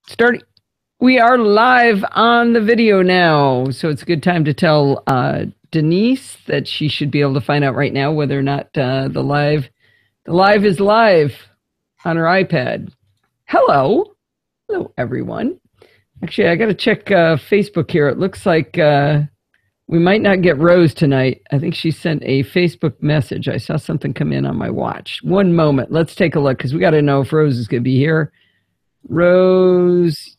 Starting. We are live on the video now, so it's a good time to tell Denise that she should be able to find out right now whether or not the live is live on her iPad. Hello everyone. Actually, I got to check Facebook here. It looks like we might not get Rose tonight. I think she sent a Facebook message. I saw something come in on my watch. One moment. Let's take a look because we got to know if Rose is going to be here. Rose,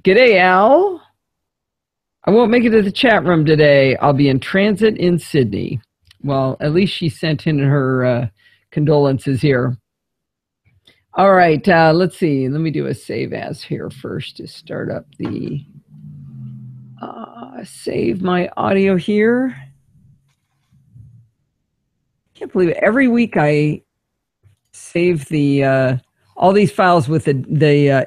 g'day, Al. I won't make it to the chat room today. I'll be in transit in Sydney. Well, at least she sent in her condolences here. All right, let's see. Let me do a save as here first to start up the save my audio here. Can't believe it. Every week I save the all these files with the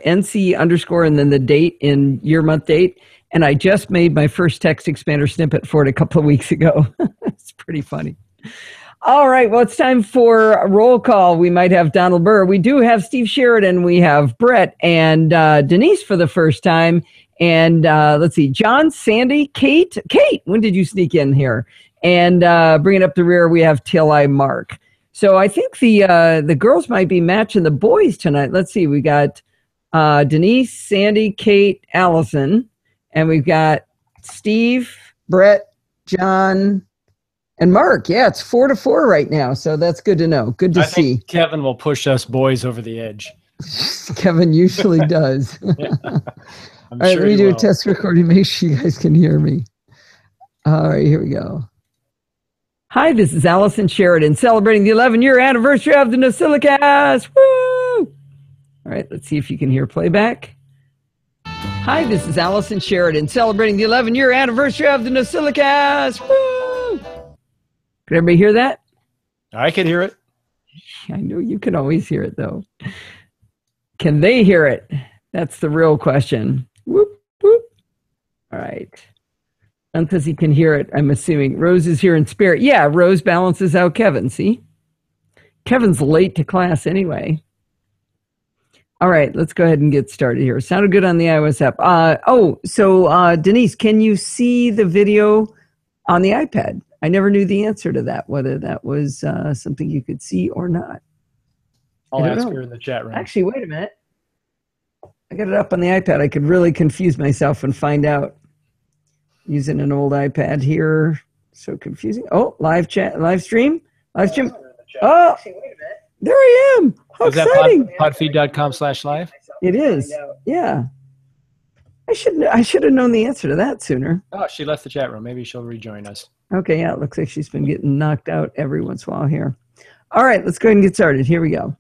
NC underscore and then the date in year, month, date. And I just made my first text expander snippet for it a couple of weeks ago. It's pretty funny. All right, well, it's time for a roll call. We might have Donald Burr. We do have Steve Sheridan. We have Brett and Denise for the first time. And let's see, John, Sandy, Kate. Kate, when did you sneak in here? And bringing up the rear, we have Till Mark. So I think the girls might be matching the boys tonight. Let's see, we got Denise, Sandy, Kate, Allison, and we've got Steve, Brett, John, and Mark. Yeah, it's 4-4 right now, so that's good to know. Good to see. Think Kevin will push us boys over the edge. Kevin usually does. Yeah, all right, sure let me do will. a test recording. Make sure you guys can hear me. All right, here we go. Hi, this is Allison Sheridan celebrating the 11-year anniversary of the NosillaCast. Woo! All right, let's see if you can hear playback. Hi, this is Allison Sheridan celebrating the 11-year anniversary of the NosillaCast. Woo! Can everybody hear that? I can hear it. I know you can always hear it, though. Can they hear it? That's the real question. Whoop, whoop. All right. Because he can hear it, I'm assuming. Rose is here in spirit. Yeah, Rose balances out Kevin, see? Kevin's late to class anyway. All right, let's go ahead and get started here. Sounded good on the iOS app. Denise, can you see the video on the iPad? I never knew the answer to that, whether that was something you could see or not. I'll ask her in the chat room. Actually, wait a minute. I got it up on the iPad. I could really confuse myself and find out. Using an old iPad here. So confusing. Oh, live chat, live stream. Oh, actually, wait a minute. There I am. How exciting. That podfeed.com/live? It is. Yeah. I should have known the answer to that sooner. Oh, she left the chat room. Maybe she'll rejoin us. Okay, yeah, it looks like she's been getting knocked out every once in a while here. All right, let's go ahead and get started. Here we go.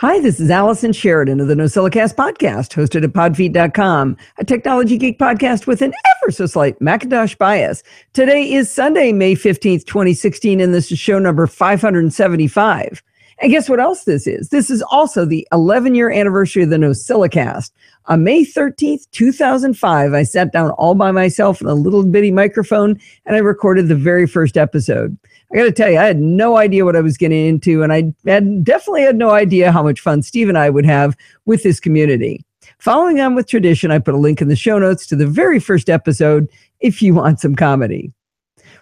Hi, this is Allison Sheridan of the NosillaCast podcast, hosted at podfeed.com, a technology geek podcast with an ever so slight Macintosh bias. Today is Sunday, May 15th, 2016, and this is show number 575. And guess what else this is? This is also the 11-year anniversary of the NosillaCast. On May 13th, 2005, I sat down all by myself with a little bitty microphone, and I recorded the very first episode. I got to tell you, I had no idea what I was getting into, and I definitely had no idea how much fun Steve and I would have with this community. Following on with tradition, I put a link in the show notes to the very first episode if you want some comedy.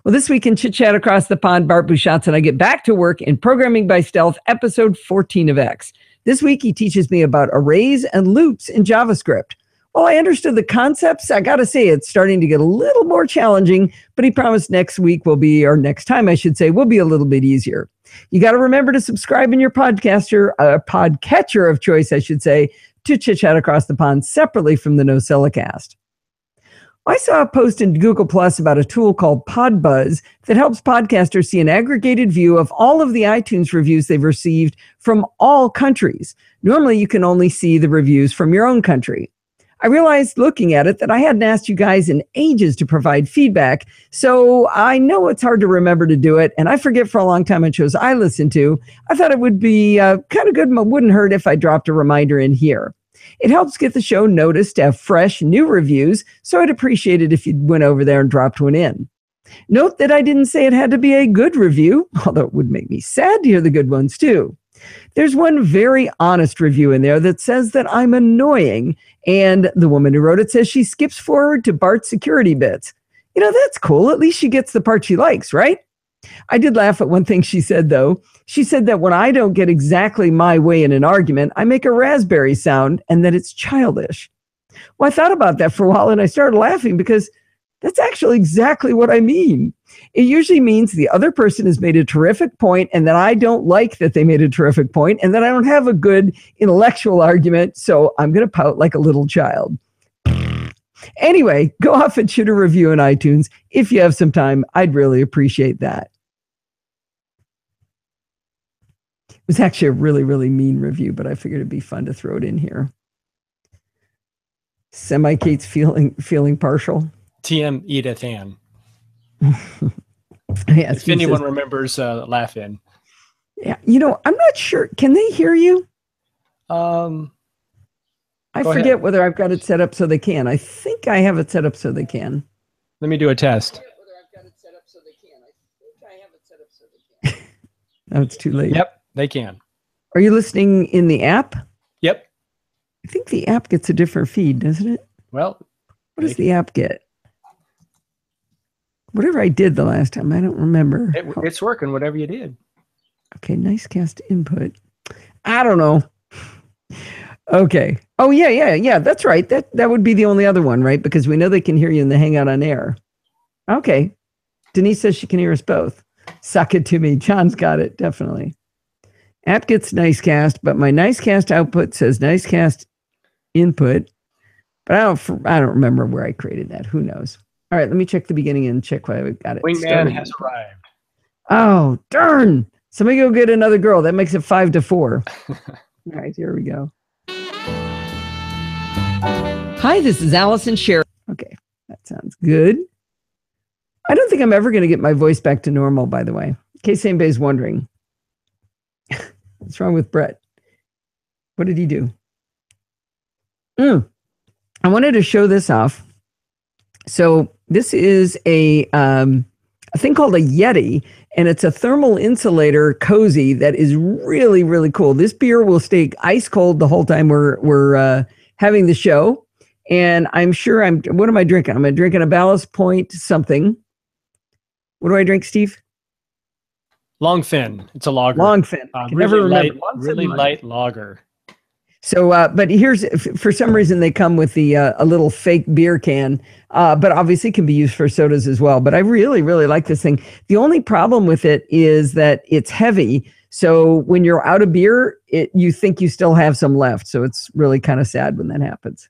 Well, this week in Chit Chat Across the Pond, Bart Bouchance and I get back to work in Programming by Stealth, episode 14 of X. This week, he teaches me about arrays and loops in JavaScript. Well, I understood the concepts. I got to say, it's starting to get a little more challenging, but he promised next time, I should say, will be a little bit easier. You got to remember to subscribe in your podcatcher of choice, I should say, to Chit Chat Across the Pond separately from the NosillaCast. I saw a post in Google Plus about a tool called PodBuzz that helps podcasters see an aggregated view of all of the iTunes reviews they've received from all countries. Normally, you can only see the reviews from your own country. I realized looking at it that I hadn't asked you guys in ages to provide feedback, so I know it's hard to remember to do it, and I forget for a long time on shows I listen to. I thought it would be kind of good, but wouldn't hurt if I dropped a reminder in here. It helps get the show noticed to have fresh, new reviews, so I'd appreciate it if you went over there and dropped one in. Note that I didn't say it had to be a good review, although it would make me sad to hear the good ones too. There's one very honest review in there that says that I'm annoying. And the woman who wrote it says she skips forward to Bart's security bits. That's cool. At least she gets the part she likes, right? I did laugh at one thing she said, though. She said that when I don't get exactly my way in an argument, I make a raspberry sound and that it's childish. Well, I thought about that for a while and I started laughing because that's actually exactly what I mean. It usually means the other person has made a terrific point and that I don't like that they made a terrific point and that I don't have a good intellectual argument, so I'm going to pout like a little child. Anyway, go off and shoot a review in iTunes. If you have some time, I'd really appreciate that. It was actually a really, really mean review, but I figured it'd be fun to throw it in here. Semi-Kate's feeling partial. TM Edith Ann. Yes, if anyone remembers Laugh In. Yeah, I'm not sure. Can they hear you? I forget ahead. Whether I've got it set up so they can. I think I have it set up so they can. Let me do a test. No, it's too late. Yep, they can. Are you listening in the app? Yep. I think the app gets a different feed, doesn't it? Well, what does the app get? Whatever I did the last time, I don't remember. It's working, whatever you did. Okay, NosillaCast input. I don't know. Okay. Oh, yeah. That's right. That would be the only other one, right? Because we know they can hear you in the Hangout on Air. Okay. Denise says she can hear us both. Suck it to me. John's got it, definitely. App gets NosillaCast, but my NosillaCast output says NosillaCast input. But I don't remember where I created that. Who knows? All right, let me check the beginning and check why I got it. Wingman has arrived. Oh, darn. Somebody go get another girl. That makes it 5-4. All right, here we go. Hi, this is Allison Sher. Okay, that sounds good. I don't think I'm ever going to get my voice back to normal, by the way, in case anybody's wondering. What's wrong with Brett? What did he do? I wanted to show this off. So this is a thing called a Yeti, and it's a thermal insulator cozy that is really, really cool. This beer will stay ice cold the whole time we're having the show. And I'm sure what am I drinking? I'm drinking a Ballast Point something. What do I drink, Steve? Longfin. It's a lager. Longfin. Really light lager. So, but here's, for some reason, they come with the a little fake beer can, but obviously can be used for sodas as well. But I really, really like this thing. The only problem with it is that it's heavy. So when you're out of beer, you think you still have some left. So it's really kind of sad when that happens.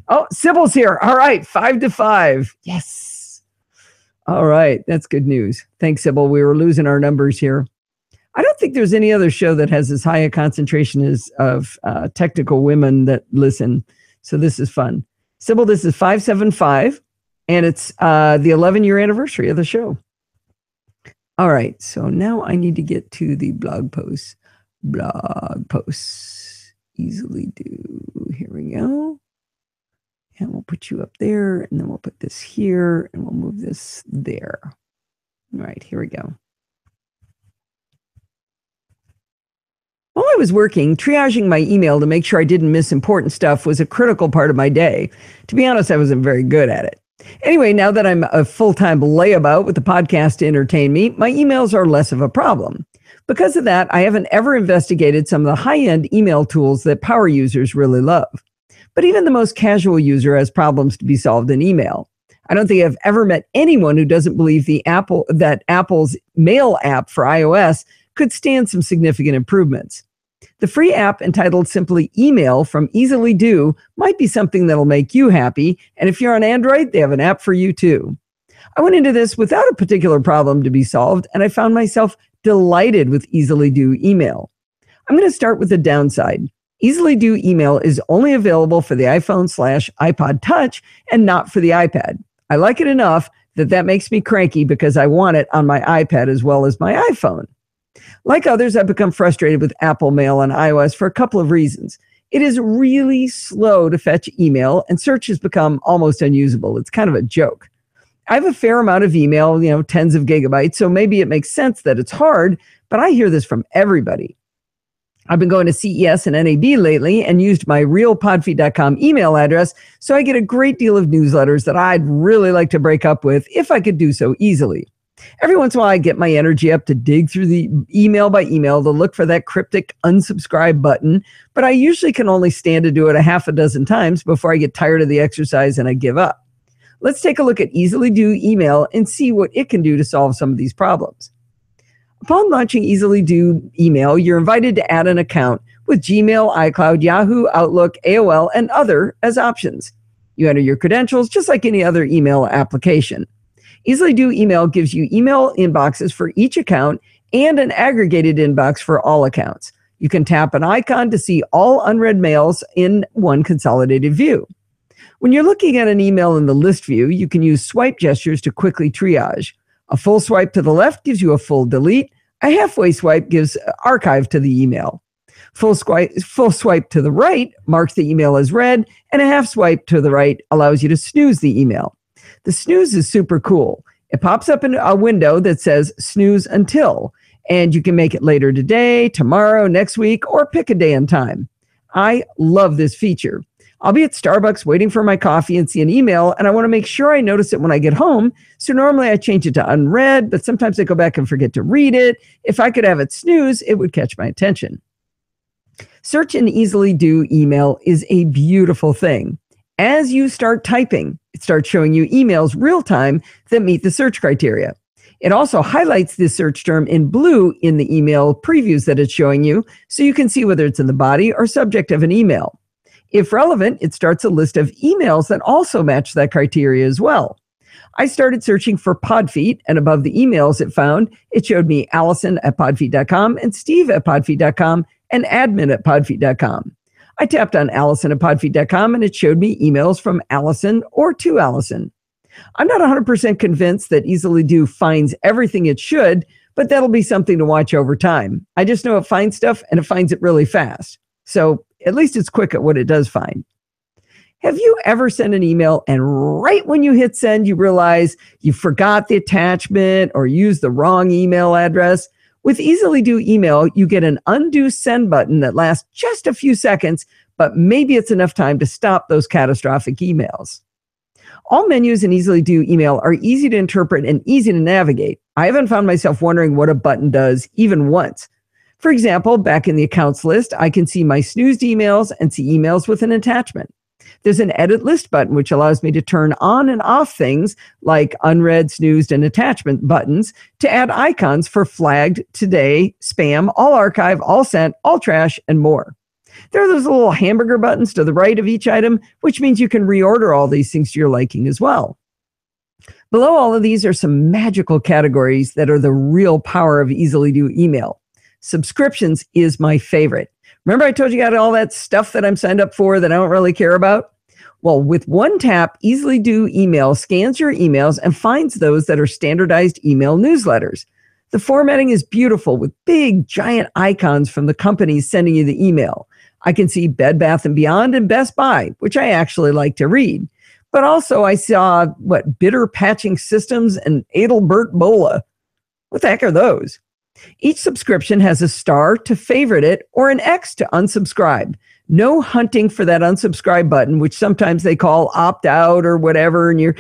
Oh, Sybil's here. All right, 5-5. Yes. All right, that's good news. Thanks, Sybil. We were losing our numbers here. I don't think there's any other show that has as high a concentration of technical women that listen. So this is fun. Sybil, this is 575, and it's the 11-year anniversary of the show. All right, so now I need to get to the blog posts. Blog posts. Easily do. Here we go. And we'll put you up there, and then we'll put this here, and we'll move this there. All right, here we go. While I was working, triaging my email to make sure I didn't miss important stuff was a critical part of my day. To be honest, I wasn't very good at it. Anyway, now that I'm a full-time layabout with the podcast to entertain me, my emails are less of a problem. Because of that, I haven't ever investigated some of the high-end email tools that power users really love. But even the most casual user has problems to be solved in email. I don't think I've ever met anyone who doesn't believe that Apple's Mail app for iOS could stand some significant improvements. The free app entitled simply Email from Easily Do might be something that'll make you happy, and if you're on Android, they have an app for you too. I went into this without a particular problem to be solved, and I found myself delighted with Easily Do Email. I'm going to start with the downside. Easily Do Email is only available for the iPhone/iPod Touch and not for the iPad. I like it enough that makes me cranky because I want it on my iPad as well as my iPhone. Like others, I've become frustrated with Apple Mail on iOS for a couple of reasons. It is really slow to fetch email, and search has become almost unusable. It's kind of a joke. I have a fair amount of email, tens of gigabytes, so maybe it makes sense that it's hard, but I hear this from everybody. I've been going to CES and NAB lately and used my real podfeed.com email address, so I get a great deal of newsletters that I'd really like to break up with if I could do so easily. Every once in a while, I get my energy up to dig through the email by email to look for that cryptic unsubscribe button, but I usually can only stand to do it a half a dozen times before I get tired of the exercise and I give up. Let's take a look at Easily Do Email and see what it can do to solve some of these problems. Upon launching Easily Do Email, you're invited to add an account with Gmail, iCloud, Yahoo, Outlook, AOL, and other as options. You enter your credentials just like any other email application. Easily Do Email gives you email inboxes for each account and an aggregated inbox for all accounts. You can tap an icon to see all unread mails in one consolidated view. When you're looking at an email in the list view, you can use swipe gestures to quickly triage. A full swipe to the left gives you a full delete. A halfway swipe gives archive to the email. Full swipe to the right marks the email as read, and a half swipe to the right allows you to snooze the email. The snooze is super cool. It pops up in a window that says snooze until, and you can make it later today, tomorrow, next week, or pick a day and time. I love this feature. I'll be at Starbucks waiting for my coffee and see an email, and I want to make sure I notice it when I get home. So normally I change it to unread, but sometimes I go back and forget to read it. If I could have it snooze, it would catch my attention. Search and Easily Do Email is a beautiful thing. As you start typing, it starts showing you emails real time that meet the search criteria. It also highlights this search term in blue in the email previews that it's showing you, so you can see whether it's in the body or subject of an email. If relevant, it starts a list of emails that also match that criteria as well. I started searching for Podfeet, and above the emails it found, it showed me Allison at podfeet.com and Steve at podfeet.com and admin at podfeet.com. I tapped on Allison at podfeet.com and it showed me emails from Allison or to Allison. I'm not 100% convinced that Easily Do finds everything it should, but that'll be something to watch over time. I just know it finds stuff and it finds it really fast. So at least it's quick at what it does find. Have you ever sent an email and right when you hit send, you realize you forgot the attachment or used the wrong email address? With Easily Do Email, you get an undo send button that lasts just a few seconds, but maybe it's enough time to stop those catastrophic emails. All menus in Easily Do Email are easy to interpret and easy to navigate. I haven't found myself wondering what a button does even once. For example, back in the accounts list, I can see my snoozed emails and see emails with an attachment. There's an edit list button, which allows me to turn on and off things like unread, snoozed, and attachment buttons to add icons for flagged, today, spam, all archive, all sent, all trash, and more. There are those little hamburger buttons to the right of each item, which means you can reorder all these things to your liking as well. Below all of these are some magical categories that are the real power of Easily Do Email. Subscriptions is my favorite. Remember I told you I got all that stuff that I'm signed up for that I don't really care about? Well, with one tap, Easily Do Email scans your emails and finds those that are standardized email newsletters. The formatting is beautiful with big, giant icons from the companies sending you the email. I can see Bed Bath & Beyond and Best Buy, which I actually like to read. But also I saw, Bitter Patching Systems and Adelbert Bola. What the heck are those? Each subscription has a star to favorite it or an X to unsubscribe. No hunting for that unsubscribe button, which sometimes they call opt out or whatever. And you're,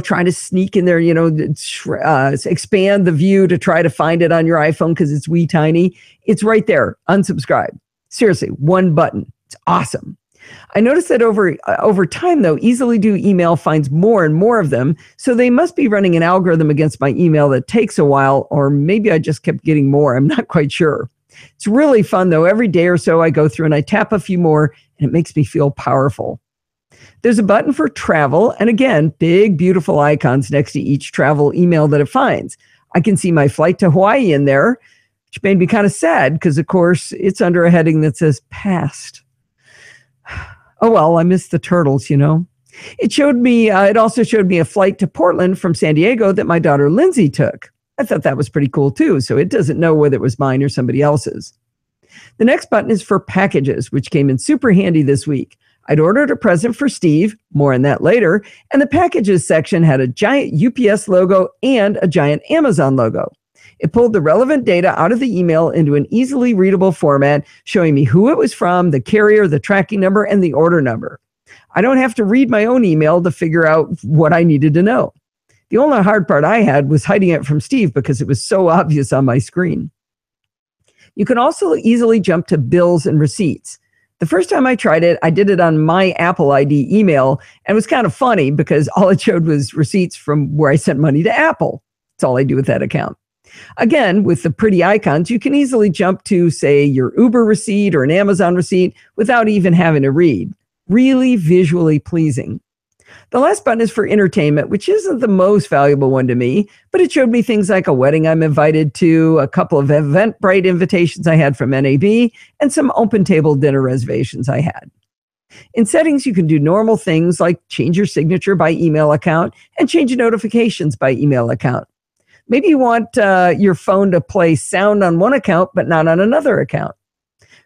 trying to sneak in there, expand the view to try to find it on your iPhone because it's wee tiny. It's right there. Unsubscribe. Seriously, one button. It's awesome. I noticed that over time, though, Easily Do Email finds more and more of them. So they must be running an algorithm against my email that takes a while, or maybe I just kept getting more. I'm not quite sure. It's really fun, though. Every day or so I go through and I tap a few more, and it makes me feel powerful. There's a button for travel, and again, big, beautiful icons next to each travel email that it finds. I can see my flight to Hawaii in there, which made me kind of sad because, of course, it's under a heading that says past. Oh, well, I missed the turtles, It also showed me a flight to Portland from San Diego that my daughter Lindsay took. I thought that was pretty cool too, so it doesn't know whether it was mine or somebody else's. The next button is for packages, which came in super handy this week. I'd ordered a present for Steve, more on that later, and the packages section had a giant UPS logo and a giant Amazon logo. It pulled the relevant data out of the email into an easily readable format, showing me who it was from, the carrier, the tracking number, and the order number. I don't have to read my own email to figure out what I needed to know. The only hard part I had was hiding it from Steve because it was so obvious on my screen. You can also easily jump to bills and receipts. The first time I tried it, I did it on my Apple ID email, and it was kind of funny because all it showed was receipts from where I sent money to Apple. That's all I do with that account. Again, with the pretty icons, you can easily jump to, say, your Uber receipt or an Amazon receipt without even having to read. Really visually pleasing. The last button is for entertainment, which isn't the most valuable one to me, but it showed me things like a wedding I'm invited to, a couple of Eventbrite invitations I had from NAB, and some open table dinner reservations I had. In settings, you can do normal things like change your signature by email account and change notifications by email account. Maybe you want your phone to play sound on one account, but not on another account.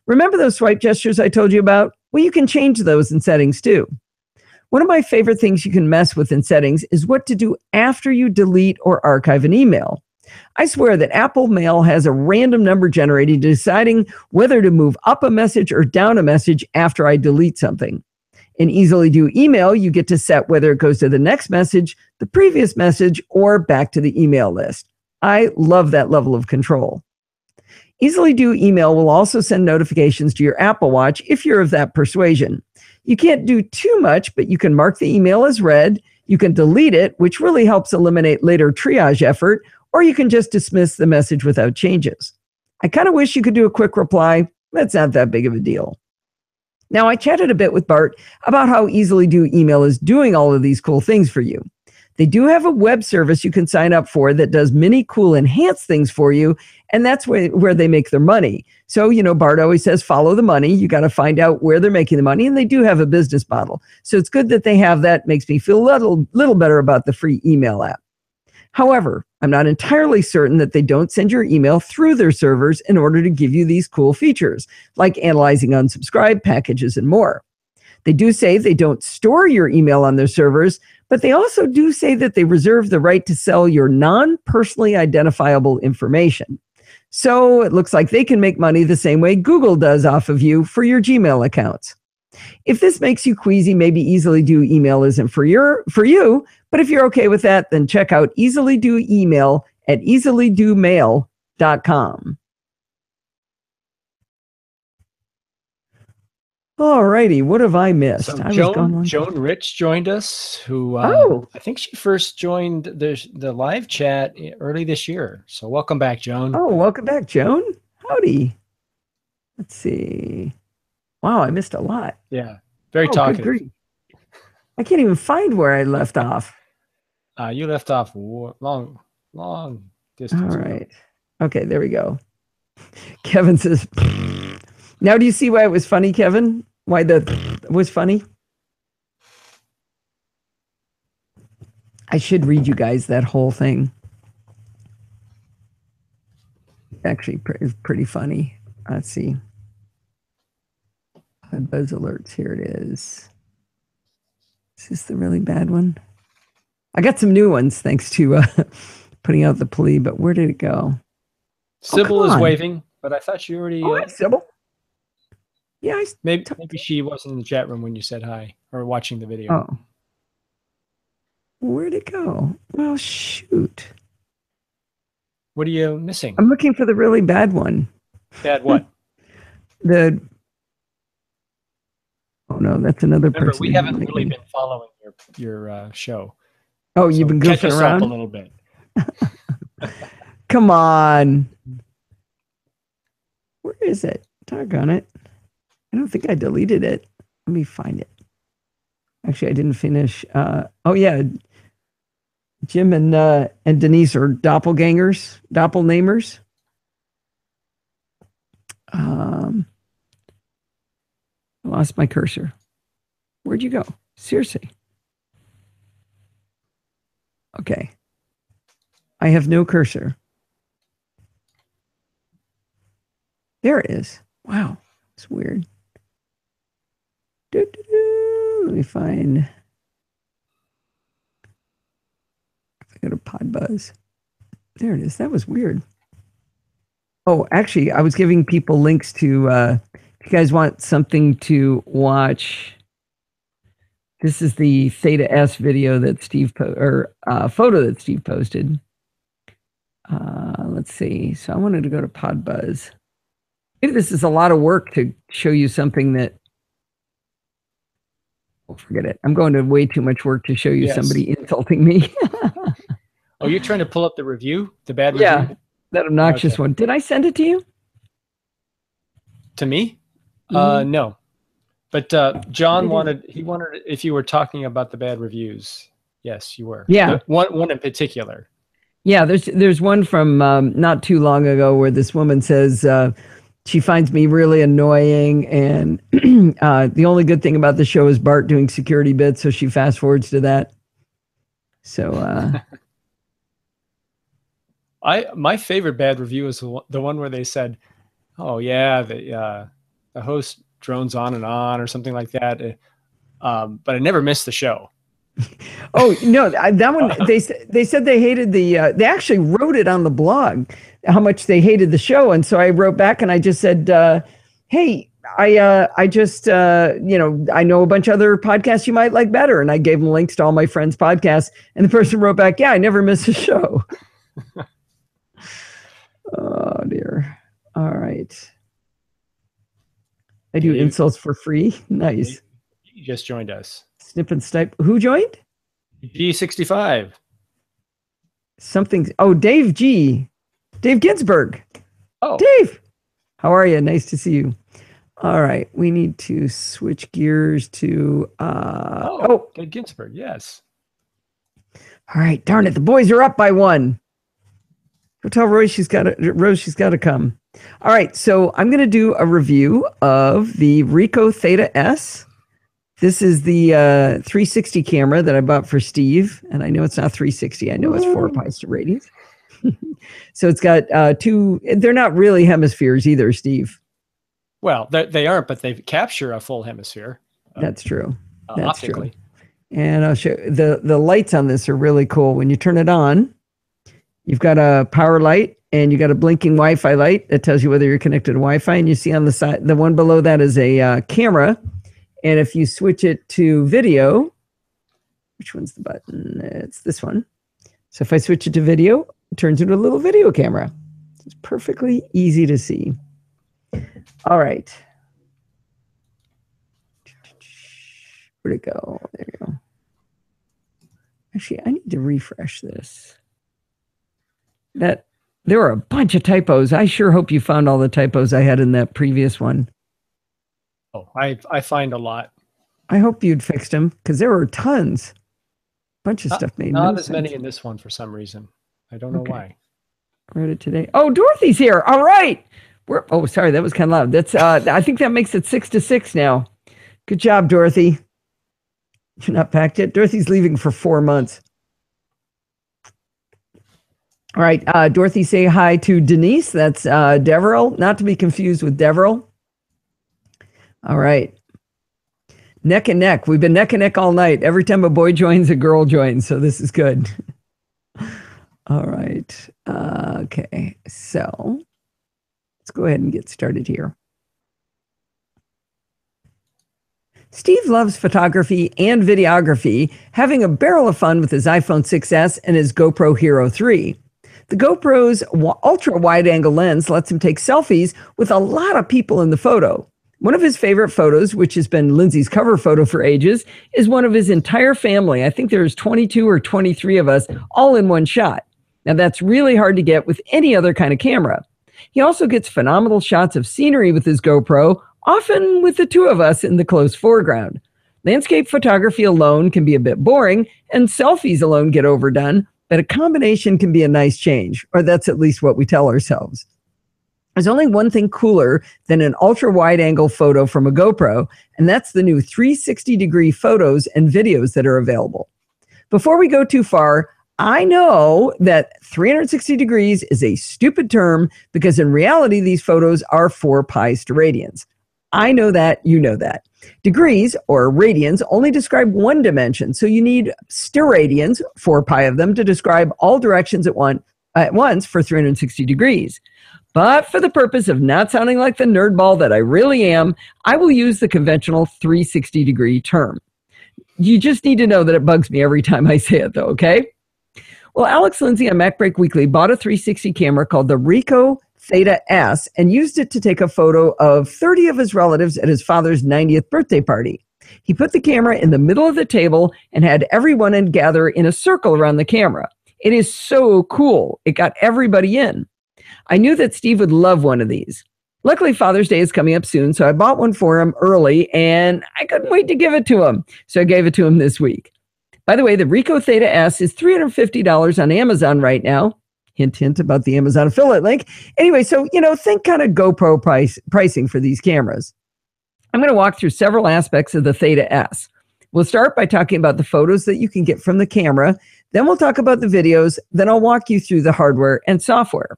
Remember those swipe gestures I told you about? Well, you can change those in settings too. One of my favorite things you can mess with in settings is what to do after you delete or archive an email. I swear that Apple Mail has a random number generator deciding whether to move up a message or down a message after I delete something. In Easily Do Email, you get to set whether it goes to the next message, the previous message, or back to the email list. I love that level of control. Easily Do Email will also send notifications to your Apple Watch if you're of that persuasion. You can't do too much, but you can mark the email as read, you can delete it, which really helps eliminate later triage effort, or you can just dismiss the message without changes. I kind of wish you could do a quick reply, but it's not that big of a deal. Now, I chatted a bit with Bart about how Easily Do Email is doing all of these cool things for you. They do have a web service you can sign up for that does many cool enhanced things for you, and that's where they make their money. So, Bart always says, follow the money. You got to find out where they're making the money, and they do have a business model. So it's good that they have that. Makes me feel a little better about the free email app. However, I'm not entirely certain that they don't send your email through their servers in order to give you these cool features, like analyzing unsubscribed packages and more. They do say they don't store your email on their servers, but they also do say that they reserve the right to sell your non-personally identifiable information. So it looks like they can make money the same way Google does off of you for your Gmail accounts. If this makes you queasy, maybe Easily Do Email isn't for you, but if you're okay with that, then check out Easily Do Email at easilydomail.com. All righty, what have I missed? So Joan Rich joined us, who I think she first joined the live chat early this year. So welcome back, Joan. Oh, welcome back, Joan. Howdy. Let's see. Wow, I missed a lot. Yeah, very talkative. I can't even find where I left off. You left off long distance. All right. Okay, there we go. Kevin says, now do you see why it was funny, Kevin? Why was funny? I should read you guys that whole thing. Actually, pretty funny. Let's see. Buzz alerts. Here it is. Is this the really bad one? I got some new ones thanks to putting out the plea, but where did it go? Sybil is waving, but I thought she already... hi, Sybil. Yeah, maybe she wasn't in the chat room when you said hi or watching the video. Oh. Where'd it go? Well, shoot. What are you missing? I'm looking for the really bad one. Bad what? Oh no, that's another person. Remember, we haven't really been following your show. Oh, you've been goofing around a little bit. Come on. Where is it? Doggone it. I don't think I deleted it. Let me find it. Actually, I didn't finish. Oh yeah, Jim and Denise are doppelnamers. I lost my cursor. Where'd you go? Seriously. Okay. I have no cursor. There it is. Wow. It's weird. Let me find. If I go to Podbuzz. There it is. That was weird. Oh, actually, I was giving people links to, if you guys want something to watch, this is the Theta S video that Steve, photo that Steve posted. Let's see. So I wanted to go to PodBuzz. Maybe this is a lot of work to show you something that, oh, forget it. I'm going to way too much work to show you somebody insulting me. Oh, you're trying to pull up the review, the bad review? Yeah, that obnoxious one. Did I send it to you? To me? No. But John wanted if you were talking about the bad reviews. Yes, you were. Yeah. One in particular. Yeah, there's one from not too long ago where this woman says she finds me really annoying, and the only good thing about the show is Bart doing security bits, so she fast forwards to that. So my favorite bad review is the one where they said, "Oh yeah, the host drones on and on," or something like that. But I never missed the show. Oh no, that one they said they hated the. They actually wrote it on the blog how much they hated the show, and so I wrote back and I just said, "Hey, I just I know a bunch of other podcasts you might like better," and I gave them links to all my friends' podcasts, and the person wrote back, "Yeah, I never miss a show." Oh dear. All right. I do insults for free. Nice. You just joined us. Snip and Snipe. Who joined? G65. Something. Oh, Dave G. Dave Ginsburg. Oh. Dave. How are you? Nice to see you. All right. We need to switch gears to. Dave Ginsburg. Yes. All right. Darn it. The boys are up by 1. Go tell Rose she's got to come. All right. So I'm going to do a review of the Ricoh Theta S. This is the 360 camera that I bought for Steve. And I know it's not 360. I know it's 4 pies to radius. So it's got 2. They're not really hemispheres either, Steve. Well, they aren't, but they capture a full hemisphere. That's true. That's optically. True. And I'll show the lights on this are really cool. When you turn it on, you've got a power light and you got a blinking Wi-Fi light that tells you whether you're connected to Wi-Fi. And you see on the side, the one below that is a camera. And if you switch it to video, which one's the button? It's this one. So if I switch it to video, it turns into a little video camera. It's perfectly easy to see. All right. Where'd it go? There you go. Actually, I need to refresh this. There were a bunch of typos. I sure hope you found all the typos I had in that previous one. Oh, I find a lot. I hope you'd fixed them because there were tons. Bunch of stuff made not as many in this one for some reason. I don't know why. Read it today. Oh, Dorothy's here. All right. Oh, sorry, that was kind of loud. That's I think that makes it 6-6 now. Good job, Dorothy. You're not packed yet. Dorothy's leaving for 4 months. All right, Dorothy, say hi to Denise. That's Deverell, not to be confused with Deverell. All right. Neck and neck. We've been neck and neck all night. Every time a boy joins, a girl joins. So this is good. All right. Okay. So let's go ahead and get started here. Steve loves photography and videography, having a barrel of fun with his iPhone 6S and his GoPro Hero 3. The GoPro's ultra wide angle lens lets him take selfies with a lot of people in the photo. One of his favorite photos, which has been Lindsay's cover photo for ages, is one of his entire family. I think there's 22 or 23 of us all in one shot. Now that's really hard to get with any other kind of camera. He also gets phenomenal shots of scenery with his GoPro, often with the two of us in the close foreground. Landscape photography alone can be a bit boring, and selfies alone get overdone, but a combination can be a nice change, or that's at least what we tell ourselves. There's only one thing cooler than an ultra-wide angle photo from a GoPro, and that's the new 360-degree photos and videos that are available. Before we go too far, I know that 360 degrees is a stupid term because in reality, these photos are 4 pies to radians. I know that, you know that. Degrees, or radians, only describe one dimension, so you need steradians, 4 pi of them, to describe all directions at once, at once for 360 degrees. But for the purpose of not sounding like the nerdball that I really am, I will use the conventional 360-degree term. You just need to know that it bugs me every time I say it, though, okay? Well, Alex Lindsay on MacBreak Weekly bought a 360 camera called the Ricoh Theta S and used it to take a photo of 30 of his relatives at his father's 90th birthday party. He put the camera in the middle of the table and had everyone gather in a circle around the camera. It is so cool. It got everybody in. I knew that Steve would love one of these. Luckily, Father's Day is coming up soon, so I bought one for him early, and I couldn't wait to give it to him. So I gave it to him this week. By the way, the Ricoh Theta S is $350 on Amazon right now. Hint, hint about the Amazon affiliate link. Anyway, so, think kind of GoPro pricing for these cameras. I'm going to walk through several aspects of the Theta S. We'll start by talking about the photos that you can get from the camera. Then we'll talk about the videos. Then I'll walk you through the hardware and software.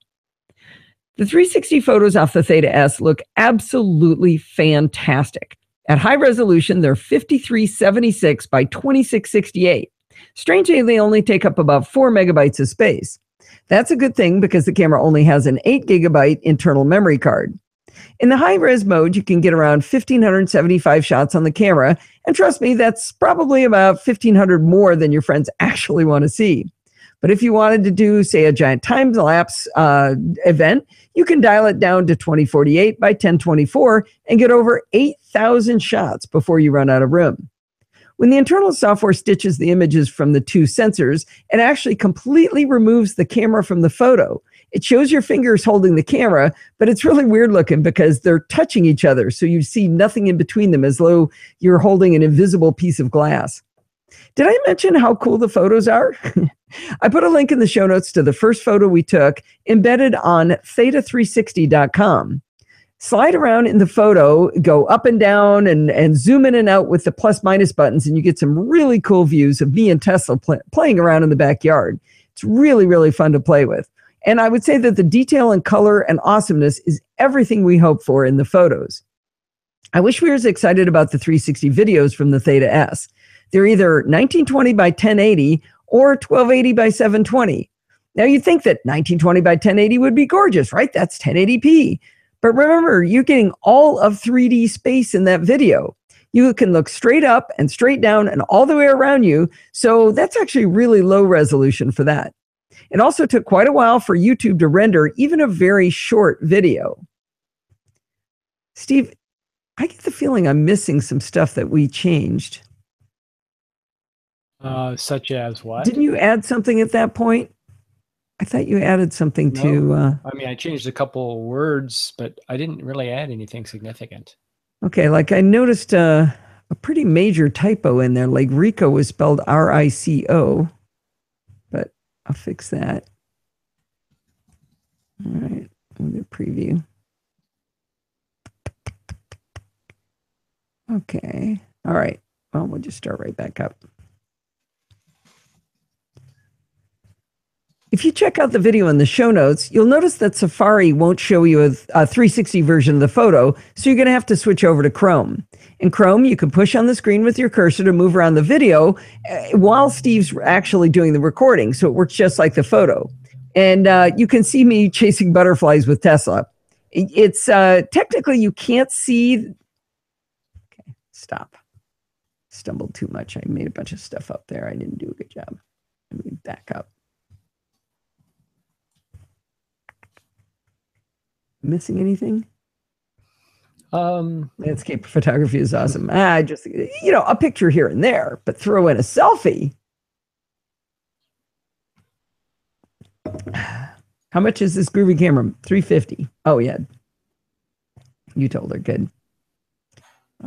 The 360 photos off the Theta S look absolutely fantastic. At high resolution, they're 5376 by 2668. Strangely, they only take up about 4 megabytes of space. That's a good thing because the camera only has an 8 gigabyte internal memory card. In the high-res mode, you can get around 1,575 shots on the camera, and trust me, that's probably about 1,500 more than your friends actually want to see. But if you wanted to do, say, a giant time-lapse event, you can dial it down to 2048 by 1024 and get over 8,000 shots before you run out of room. When the internal software stitches the images from the two sensors, it actually completely removes the camera from the photo. It shows your fingers holding the camera, but it's really weird looking because they're touching each other, so you see nothing in between them as though you're holding an invisible piece of glass. Did I mention how cool the photos are? I put a link in the show notes to the first photo we took embedded on theta360.com. Slide around in the photo, go up and down and zoom in and out with the plus minus buttons, and you get some really cool views of me and Tesla playing around in the backyard. It's really, really fun to play with. And I would say that the detail and color and awesomeness is everything we hope for in the photos. I wish we were as excited about the 360 videos from the Theta S. They're either 1920 by 1080 or 1280 by 720. Now you'd think that 1920 by 1080 would be gorgeous, right? That's 1080p. But remember, you're getting all of 3D space in that video. You can look straight up and straight down and all the way around you. So that's actually really low resolution for that. It also took quite a while for YouTube to render even a very short video. Steve, I get the feeling I'm missing some stuff that we changed. Such as what? Didn't you add something at that point? I thought you added something to... I changed a couple words, but I didn't really add anything significant. Okay, like I noticed a pretty major typo in there, like Rico was spelled R-I-C-O, but I'll fix that. All right, we'll do preview. Okay, all right, well, we'll just start right back up. If you check out the video in the show notes, you'll notice that Safari won't show you a 360 version of the photo, so you're going to have to switch over to Chrome. In Chrome, you can push on the screen with your cursor to move around the video while Steve's actually doing the recording, so it works just like the photo. And you can see me chasing butterflies with Tesla. It's technically you can't see... Okay, stop. Stumbled too much. I made a bunch of stuff up there. I didn't do a good job. Let me back up. Missing anything? Landscape photography is awesome. I just, a picture here and there, but throw in a selfie. How much is this groovy camera? $350. Oh, yeah. You told her. Good.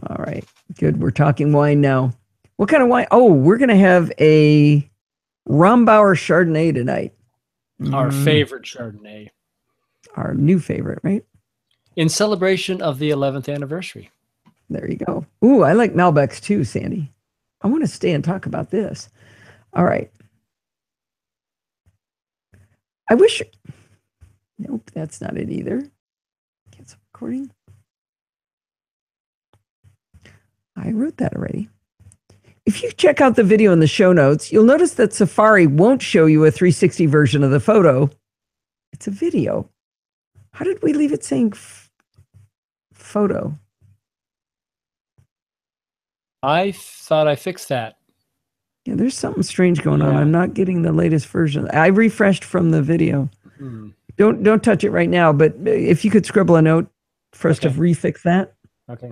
All right. Good. We're talking wine now. What kind of wine? Oh, we're going to have a Rombauer Chardonnay tonight. Our favorite Chardonnay. Our new favorite, right? In celebration of the 11th anniversary. There you go. Ooh, I like Malbecs too, Sandy. I want to stay and talk about this. All right. I wish... Nope, that's not it either. Cancel recording. I wrote that already. If you check out the video in the show notes, you'll notice that Safari won't show you a 360 version of the photo, It's a video. How did we leave it saying photo? I thought I fixed that. Yeah, there's something strange going on. I'm not getting the latest version. I refreshed from the video. Don't touch it right now, but if you could scribble a note for us to refix that. Okay.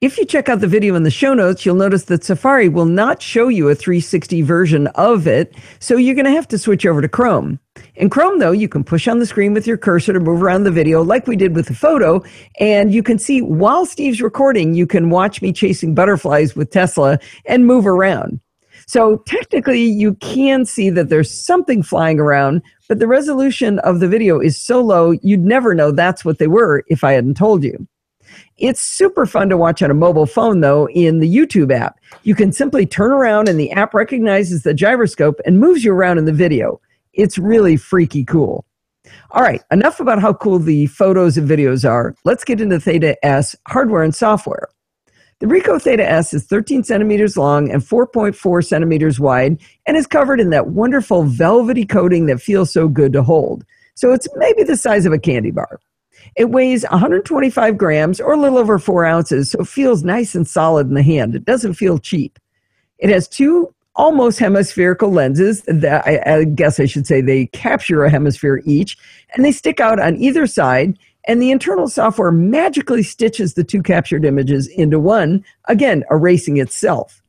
If you check out the video in the show notes, you'll notice that Safari will not show you a 360 version of it, so you're going to have to switch over to Chrome. In Chrome, though, you can push on the screen with your cursor to move around the video like we did with the photo, and you can see while Steve's recording, you can watch me chasing butterflies with Tesla and move around. So technically, you can see that there's something flying around, but the resolution of the video is so low, you'd never know that's what they were if I hadn't told you. It's super fun to watch on a mobile phone, though, in the YouTube app. You can simply turn around and the app recognizes the gyroscope and moves you around in the video. It's really freaky cool. All right, enough about how cool the photos and videos are. Let's get into Theta S hardware and software. The Ricoh Theta S is 13 centimeters long and 4.4 centimeters wide and is covered in that wonderful velvety coating that feels so good to hold. So it's maybe the size of a candy bar. It weighs 125 grams or a little over 4 ounces, so it feels nice and solid in the hand. It doesn't feel cheap. It has two almost hemispherical lenses that I guess I should say they capture a hemisphere each, and they stick out on either side, and the internal software magically stitches the two captured images into one, again, erasing itself.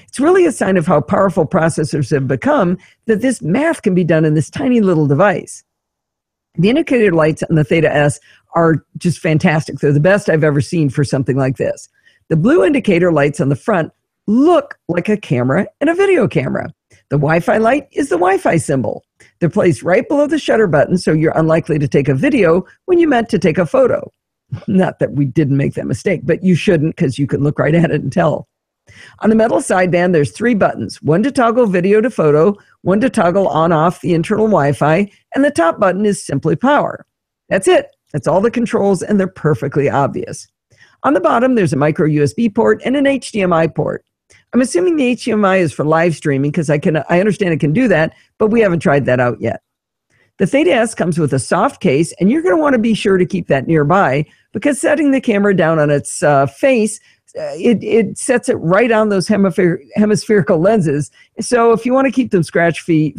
It's really a sign of how powerful processors have become that this math can be done in this tiny little device. The indicator lights on the Theta S are just fantastic. They're the best I've ever seen for something like this. The blue indicator lights on the front look like a camera and a video camera. The Wi-Fi light is the Wi-Fi symbol. They're placed right below the shutter button, so you're unlikely to take a video when you meant to take a photo. Not that we didn't make that mistake, but you shouldn't because you can look right at it and tell. On the metal sideband, there's 3 buttons, one to toggle video to photo, one to toggle on-off the internal Wi-Fi, and the top button is simply power. That's it. That's all the controls, and they're perfectly obvious. On the bottom, there's a micro USB port and an HDMI port. I'm assuming the HDMI is for live streaming because I understand it can do that, but we haven't tried that out yet. The Theta S comes with a soft case, and you're going to want to be sure to keep that nearby because setting the camera down on its face, it sets it right on those hemispherical lenses. So if you want to keep them scratch-free,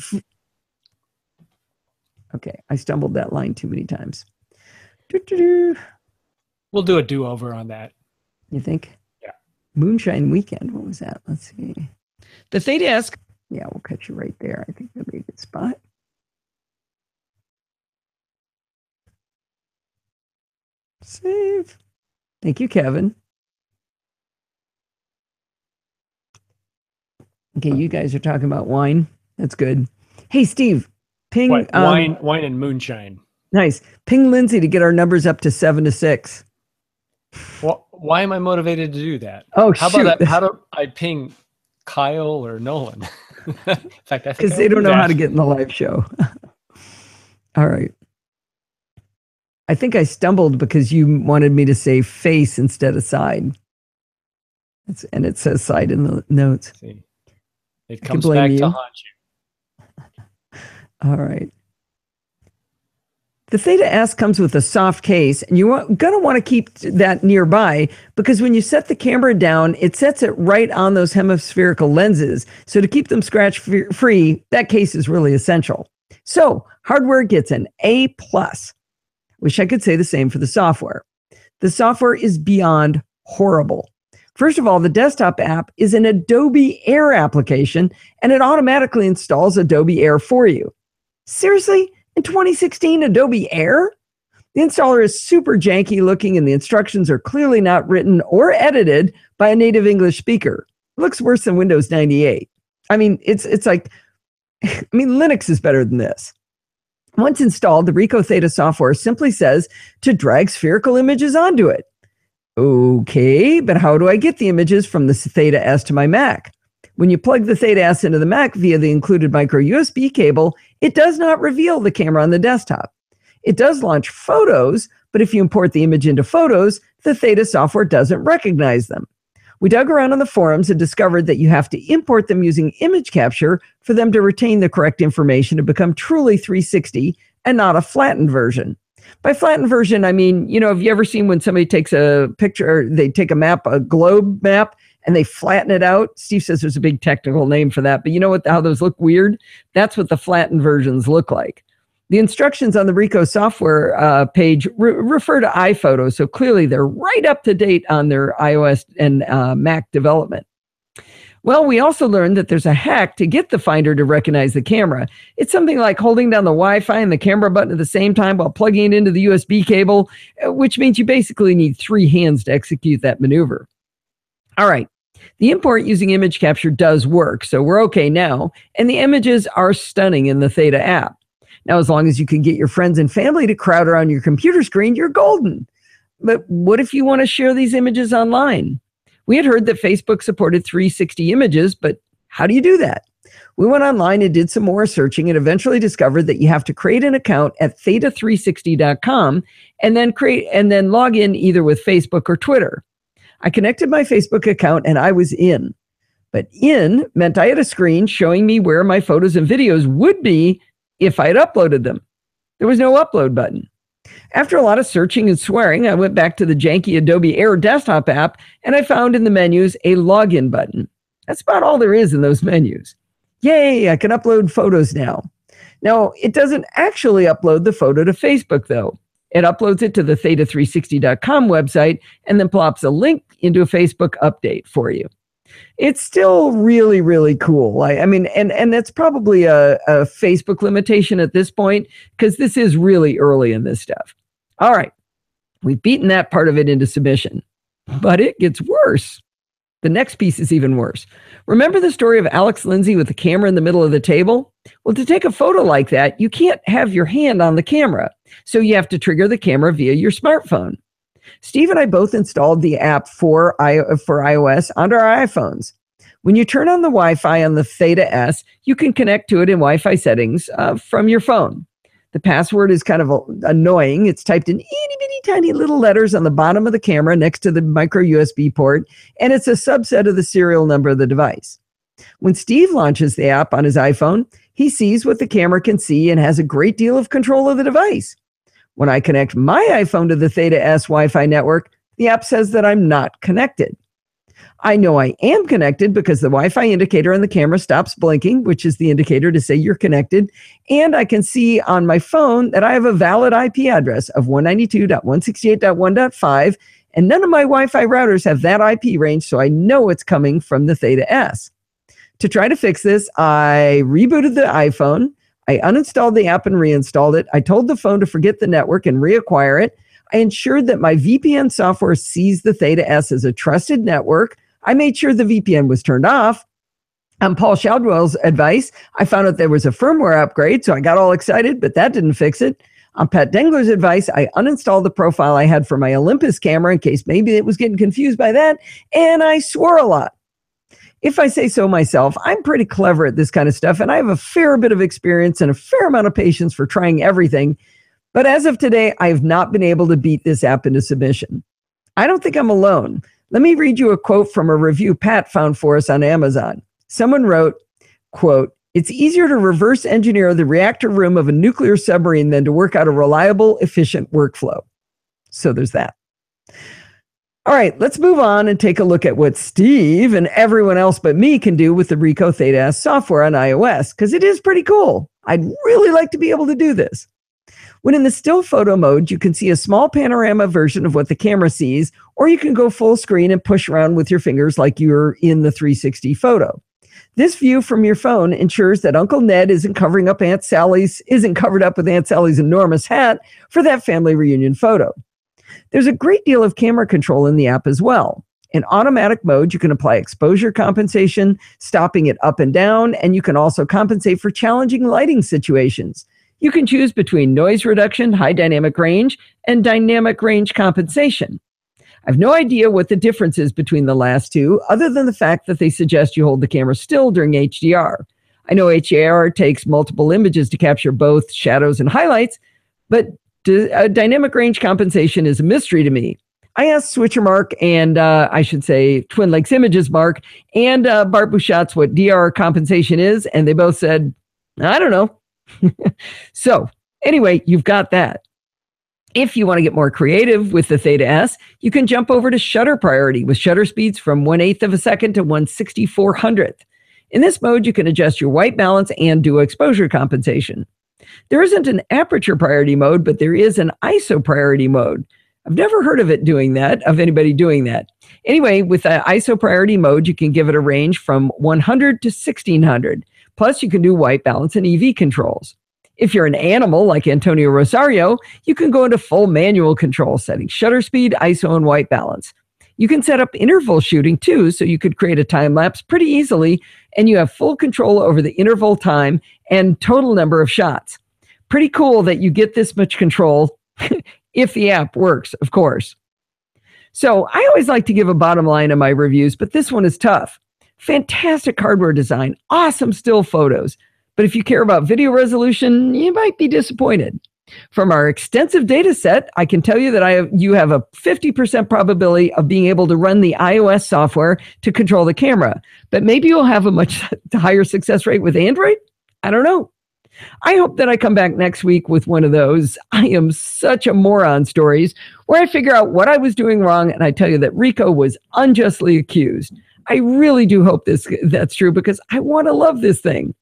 okay, I stumbled that line too many times. We'll do a do-over on that. You think? Yeah. Moonshine Weekend. What was that? Let's see. The Theta S. Yeah, we'll catch you right there. I think that'll be a good spot. Save. Thank you, Kevin. Okay, you guys are talking about wine. That's good. Hey, Steve, ping wine and moonshine. Nice. Ping Lindsay to get our numbers up to 7 to 6. Well, why am I motivated to do that? Oh, how about that? How do I ping Kyle or Nolan? In fact, because they don't know how to get in the live show. All right. I think I stumbled because you wanted me to say face instead of side. And it says side in the notes. See. It comes back to haunt you. All right. The Theta S comes with a soft case, and you're going to want to keep that nearby because when you set the camera down, it sets it right on those hemispherical lenses. So to keep them scratch-free, that case is really essential. So hardware gets an A+. Wish I could say the same for the software. The software is beyond horrible. First of all, the desktop app is an Adobe Air application, and it automatically installs Adobe Air for you. Seriously? In 2016, Adobe Air? The installer is super janky looking, and the instructions are clearly not written or edited by a native English speaker. It looks worse than Windows 98. I mean, it's like, Linux is better than this. Once installed, the Ricoh Theta software simply says to drag spherical images onto it. Okay, but how do I get the images from the Theta S to my Mac? When you plug the Theta S into the Mac via the included micro USB cable, it does not reveal the camera on the desktop. It does launch photos, but if you import the image into Photos, the Theta software doesn't recognize them. We dug around on the forums and discovered that you have to import them using image capture for them to retain the correct information to become truly 360 and not a flattened version. By flattened version, I mean, have you ever seen when somebody takes a picture, or they take a map, a globe map, and they flatten it out? Steve says there's a big technical name for that, but you know how those look weird? That's what the flattened versions look like. The instructions on the Ricoh software page refer to iPhotos, so clearly they're right up to date on their iOS and Mac development. Well, we also learned that there's a hack to get the Finder to recognize the camera. It's something like holding down the Wi-Fi and the camera button at the same time while plugging it into the USB cable, which means you basically need 3 hands to execute that maneuver. All right. The import using image capture does work, so we're okay now, and the images are stunning in the Theta app. Now, as long as you can get your friends and family to crowd around your computer screen, you're golden. But what if you want to share these images online? We had heard that Facebook supported 360 images, but how do you do that? We went online and did some more searching and eventually discovered that you have to create an account at theta360.com and then log in either with Facebook or Twitter. I connected my Facebook account and I was in. But in meant I had a screen showing me where my photos and videos would be if I had uploaded them. There was no upload button. After a lot of searching and swearing, I went back to the janky Adobe Air desktop app and I found in the menus a login button. That's about all there is in those menus. Yay, I can upload photos now. Now, it doesn't actually upload the photo to Facebook though. It uploads it to the theta360.com website and then plops a link into a Facebook update for you. It's still really, really cool. I mean, and that's probably a Facebook limitation at this point because this is really early in this stuff. All right, we've beaten that part of it into submission, but it gets worse. The next piece is even worse. Remember the story of Alex Lindsay with the camera in the middle of the table? Well, to take a photo like that, you can't have your hand on the camera, so you have to trigger the camera via your smartphone. Steve and I both installed the app for iOS onto our iPhones. When you turn on the Wi-Fi on the Theta S, you can connect to it in Wi-Fi settings from your phone. The password is kind of annoying. It's typed in itty bitty tiny little letters on the bottom of the camera next to the micro USB port, and it's a subset of the serial number of the device. When Steve launches the app on his iPhone, he sees what the camera can see and has a great deal of control of the device. When I connect my iPhone to the Theta S Wi-Fi network, the app says that I'm not connected. I know I am connected because the Wi-Fi indicator on the camera stops blinking, which is the indicator to say you're connected. And I can see on my phone that I have a valid IP address of 192.168.1.5, and none of my Wi-Fi routers have that IP range, so I know it's coming from the Theta S. To try to fix this, I rebooted the iPhone. I uninstalled the app and reinstalled it. I told the phone to forget the network and reacquire it. I ensured that my VPN software sees the Theta S as a trusted network. I made sure the VPN was turned off. On Paul Shaldwell's advice, I found out there was a firmware upgrade, so I got all excited, but that didn't fix it. On Pat Dengler's advice, I uninstalled the profile I had for my Olympus camera in case maybe it was getting confused by that, and I swore a lot. If I say so myself, I'm pretty clever at this kind of stuff, and I have a fair bit of experience and a fair amount of patience for trying everything. But as of today, I have not been able to beat this app into submission. I don't think I'm alone. Let me read you a quote from a review Pat found for us on Amazon. Someone wrote, quote, "It's easier to reverse engineer the reactor room of a nuclear submarine than to work out a reliable, efficient workflow." So there's that. All right, let's move on and take a look at what Steve and everyone else but me can do with the Ricoh Theta S software on iOS, because it is pretty cool. I'd really like to be able to do this. When in the still photo mode, you can see a small panorama version of what the camera sees, or you can go full screen and push around with your fingers like you're in the 360 photo. This view from your phone ensures that Uncle Ned isn't covered up with Aunt Sally's enormous hat for that family reunion photo. There's a great deal of camera control in the app as well. In automatic mode, you can apply exposure compensation, stopping it up and down, and you can also compensate for challenging lighting situations. You can choose between noise reduction, high dynamic range, and dynamic range compensation. I have no idea what the difference is between the last two, other than the fact that they suggest you hold the camera still during HDR. I know HDR takes multiple images to capture both shadows and highlights, but dynamic range compensation is a mystery to me. I asked Switcher Mark and I should say Twin Lakes Images Mark and Bart Bouchatz what DR compensation is, and they both said, I don't know. So anyway, you've got that. If you want to get more creative with the Theta S, you can jump over to shutter priority with shutter speeds from 1/8 of a second to 1/6400th. In this mode, you can adjust your white balance and do exposure compensation. There isn't an aperture priority mode, but there is an ISO priority mode. I've never heard of anybody doing that. Anyway, with the ISO priority mode, you can give it a range from 100 to 1600. Plus, you can do white balance and EV controls. If you're an animal like Antonio Rosario, you can go into full manual control settings, shutter speed, ISO, and white balance. You can set up interval shooting too, so you could create a time lapse pretty easily, and you have full control over the interval time and total number of shots. Pretty cool that you get this much control if the app works, of course. So I always like to give a bottom line on my reviews, but this one is tough. Fantastic hardware design, awesome still photos. But if you care about video resolution, you might be disappointed. From our extensive data set, I can tell you that you have a 50% probability of being able to run the iOS software to control the camera. But maybe you'll have a much higher success rate with Android? I don't know. I hope that I come back next week with one of those I am such a moron stories where I figure out what I was doing wrong and I tell you that Rico was unjustly accused. I really do hope that's true because I want to love this thing.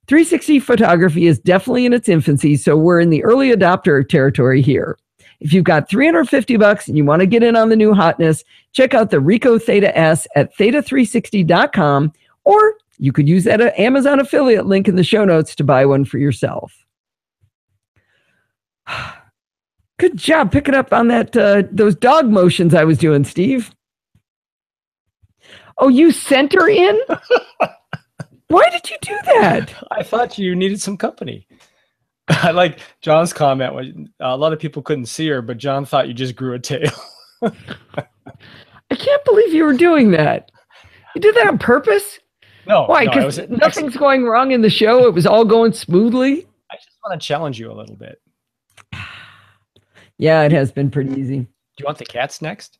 360 photography is definitely in its infancy, so we're in the early adopter territory here. If you've got $350 and you want to get in on the new hotness, check out the Rico Theta S at theta360.com, or you could use that Amazon affiliate link in the show notes to buy one for yourself. Good job picking up on that those dog motions I was doing, Steve. Oh, you sent her in? Why did you do that? I thought you needed some company. I like John's comment. A lot of people couldn't see her, but John thought you just grew a tail. I can't believe you were doing that. You did that on purpose? No. Why? Because nothing's going wrong in the show. It was all going smoothly. I just want to challenge you a little bit. Yeah, it has been pretty easy. Do you want the cats next?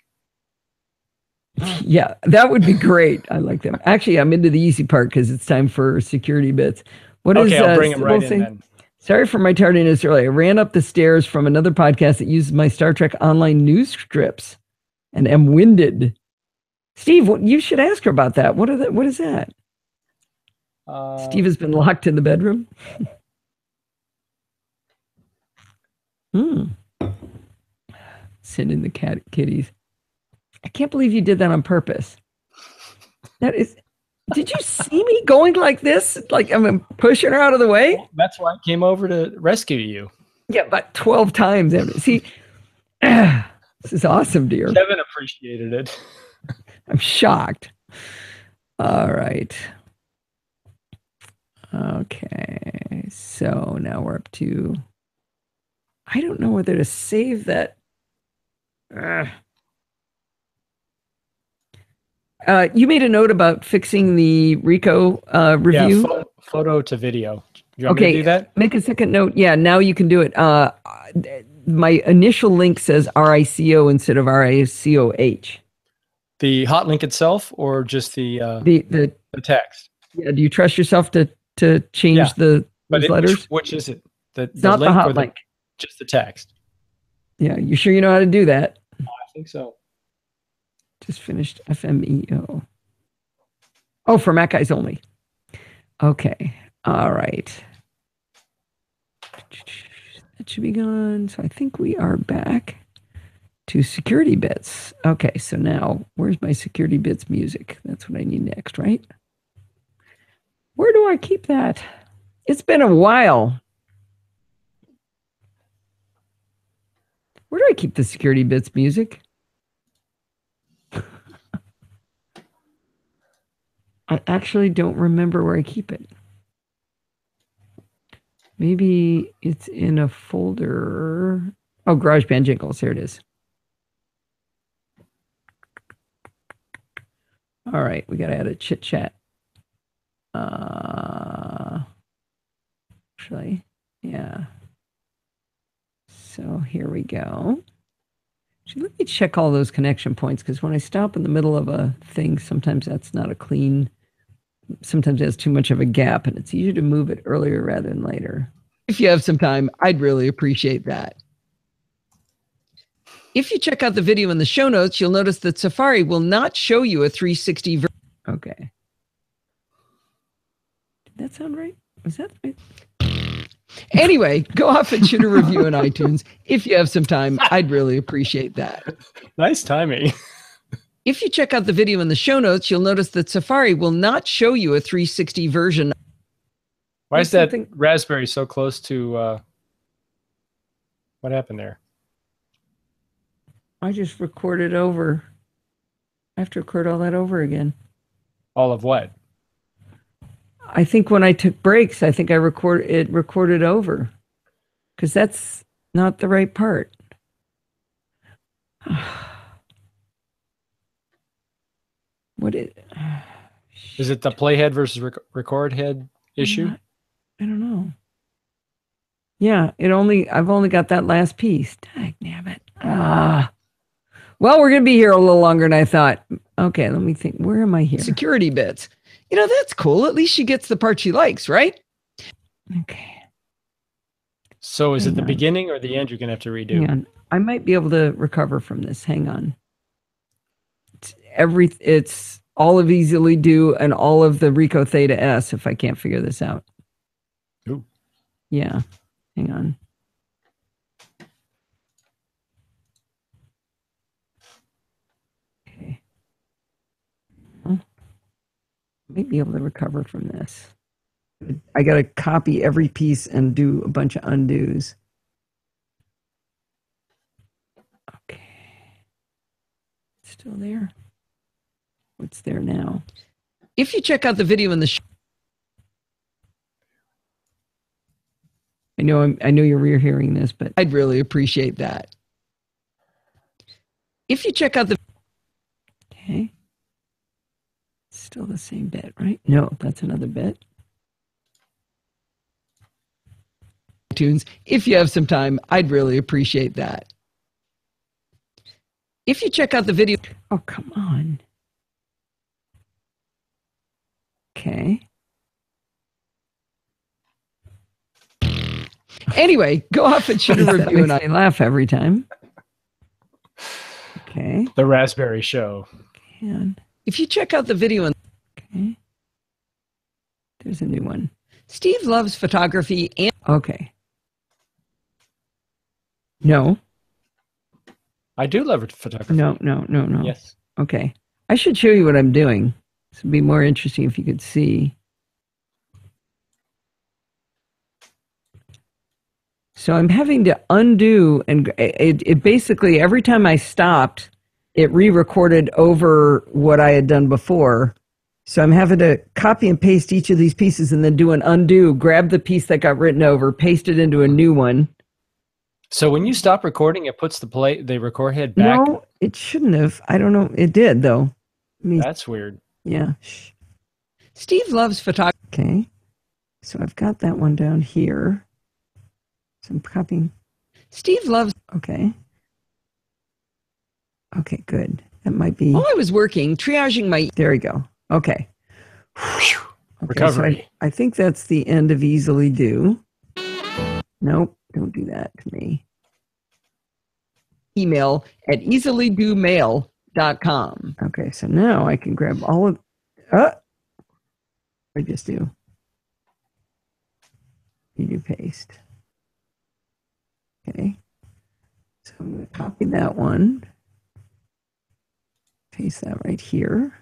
Yeah, that would be great. I like them. Actually, I'm into the easy part because it's time for security bits. I'll bring them right in then. Sorry for my tardiness earlier. I ran up the stairs from another podcast that uses my Star Trek Online news strips and am winded. Steve, you should ask her about that. What is that? Steve has been locked in the bedroom. Sending the kitties. I can't believe you did that on purpose. Did you see me going like this? Like I'm pushing her out of the way? Well, that's why I came over to rescue you. Yeah, about 12 times. See, this is awesome, dear. Kevin appreciated it. I'm shocked. All right. Okay. So now we're up to, I don't know whether to save that. You made a note about fixing the Rico review. Yeah, photo to video. You want me to do that? Make a second note. Yeah, now you can do it. My initial link says RICO instead of RICOH. The hot link itself, or just the text? Yeah. Do you trust yourself to change those letters? Which is it? Not the hot link. Just the text. Yeah. You sure you know how to do that? I think so. Just finished FMEO. Oh, for Mac guys only. Okay. All right. That should be gone. So I think we are back to security bits. Okay. So now where's my security bits music? That's what I need next, right? Where do I keep that? It's been a while. Where do I keep the security bits music? I actually don't remember where I keep it. Maybe it's in a folder. Oh, GarageBand Jingles. Here it is. All right, we got to add a chit chat. Actually, yeah. So here we go. Let me check all those connection points, because when I stop in the middle of a thing, sometimes that's not a clean, sometimes it has too much of a gap, and it's easier to move it earlier rather than later. If you have some time, I'd really appreciate that. If you check out the video in the show notes, you'll notice that Safari will not show you a 360 version. Okay. Did that sound right? Was that right? Anyway, go off and shoot a review on iTunes. If you have some time, I'd really appreciate that. Nice timing. If you check out the video in the show notes, you'll notice that Safari will not show you a 360 version. Why is that Raspberry so close to what happened there? I just recorded over. I have to record all that over again. All of what? I think when I took breaks, I think it recorded over, because that's not the right part. What is it? The playhead versus record head issue? I don't know. Yeah, I've only got that last piece. Dang it. Well, we're going to be here a little longer than I thought. Okay, let me think. Where am I here? Security bits. That's cool. At least she gets the part she likes, right? Okay. So is it the beginning or the end you're going to have to redo? Hang on. I might be able to recover from this. Hang on. It's all of Easily Do and all of the Rico Theta S if I can't figure this out. Ooh. Yeah. Hang on. Okay. Might be able to recover from this. I got to copy every piece and do a bunch of undos. Okay. Still there? What's there now? If you check out the video in the show, I know you're hearing this, but I'd really appreciate that. If you check out the, okay. Still the same bit, right? No, that's another bit. iTunes. If you have some time, I'd really appreciate that. If you check out the video, oh, come on. Okay. Anyway, go off and shoot a review, and I laugh every time. Okay. The Raspberry Show. And if you check out the video, okay. There's a new one. Steve loves photography and okay. No. I do love photography. No. Yes. Okay. I should show you what I'm doing. This would be more interesting if you could see. So I'm having to undo, and it basically, every time I stopped, it re-recorded over what I had done before. So I'm having to copy and paste each of these pieces and then do an undo, grab the piece that got written over, paste it into a new one. So when you stop recording, it puts the record head back? No, it shouldn't have. I don't know. It did, though. That's weird. Yeah. Steve loves photography. Okay. So I've got that one down here. So I'm copying. Steve loves. Okay. Okay, good. That might be. While I was working, triaging my. There we go. Okay. Okay, Recovery. So I think that's the end of Easily Do. Nope, don't do that to me. Email at easilydomail.com. Okay, so now I can grab all of. I just do. You do paste. Okay. So I'm going to copy that one. Paste that right here.